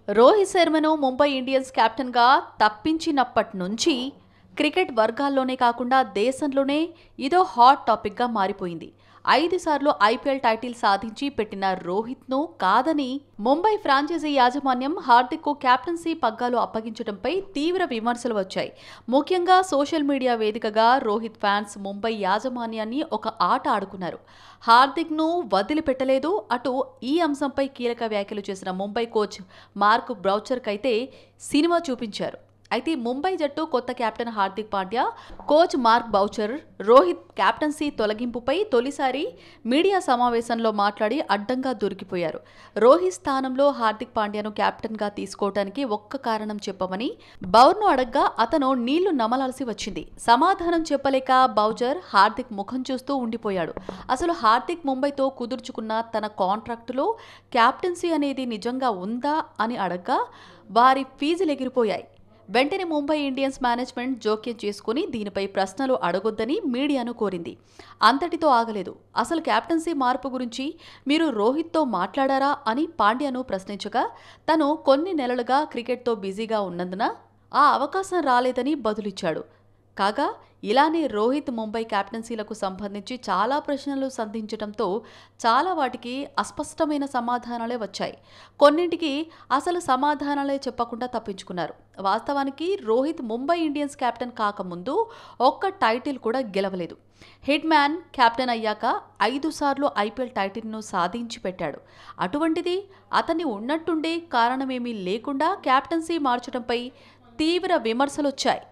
Rohit శర్మను Mumbai Indians కెప్టెన్గా తప్పించినప్పటి నుంచి cricket వర్గాల్లోనే కాకుండా దేశంలోనే ఇదో హాట్ టాపిక్గా మారిపోయింది. 5 సార్లు ఐపీఎల్ టైటిల్ సాధించి పెట్టిన రోహిత్ను కాదని ముంబై ఫ్రాంచైజీ యాజమాన్యం హార్దిక్కు కెప్టెన్సీ పగ్గాలు అప్పగించడంపై తీవ్ర విమర్శలు వచ్చాయి. ముఖ్యంగా సోషల్ మీడియా వేదికగా రోహిత్ ఫ్యాన్స్ ముంబై యాజమాన్యాన్ని ఒక ఆట ఆడుకున్నారు. హార్దిక్ను వదిలిపెట్టలేదు. అటు ఈ అంశంపై కీలక వ్యాఖ్యలు చేసిన ముంబై కోచ్ మార్క్ బ్రౌచర్కైతే సినిమా చూపించారు. అయితే ముంబై జట్టు కొత్త captain Hardik Pandya, coach Mark Boucher Rohit captaincy తొలగింపుపై తొలిసారి మీడియా సమావేశంలో మాట్లాడి అడ్డంగా దొరికిపోయారు. రోహిత్ స్థానంలో హార్దిక్ పాండ్యాను కెప్టెన్గా తీసుకోవడానికి ఒక్క కారణం చెప్పమని బౌర్ను అడగ్గా అతను నీళ్లు నమలాల్సి వచ్చింది. సమాధానం చెప్పలేక బౌచర్ హార్దిక్ ముఖం చూస్తూ ఉండిపోయాడు. అసలు హార్దిక్ ముంబైతో కుదుర్చుకున్న తన కాంట్రాక్టులో కెప్టెన్సీ అనేది నిజంగా ఉందా అని అడగ్గా వారి ఫీజులు ఎగిరిపోయాయి. వెంటనే ముంబై ఇండియన్స్ మేనేజ్మెంట్ జోక్యం చేసుకుని దీనిపై ప్రశ్నలు అడగొద్దని మీడియాను కోరింది. అంతటితో ఆగలేదు. అసలు కెప్టెన్సీ మార్పు గురించి మీరు రోహిత్తో మాట్లాడారా అని పాండ్యాను ప్రశ్నించగా తను కొన్ని నెలలుగా క్రికెట్తో బిజీగా ఉన్నందున ఆ అవకాశం రాలేదని బదులిచ్చాడు. కాగా ఇలానే రోహిత్ ముంబై కెప్టెన్సీలకు సంబంధించి చాలా ప్రశ్నలు సంధించడంతో చాలా వాటికి అస్పష్టమైన సమాధానాలే వచ్చాయి. కొన్నింటికి అసలు సమాధానాలే చెప్పకుండా తప్పించుకున్నారు. వాస్తవానికి రోహిత్ ముంబై ఇండియన్స్ కెప్టెన్ కాకముందు ఒక్క టైటిల్ కూడా గెలవలేదు. హిట్ మ్యాన్ కెప్టెన్ అయ్యాక 5 సార్లు ఐపీఎల్ టైటిల్ను సాధించి పెట్టాడు. అటువంటిది అతన్ని ఉన్నట్టుండే కారణమేమీ లేకుండా కెప్టెన్సీ మార్చడంపై తీవ్ర విమర్శలొచ్చాయి.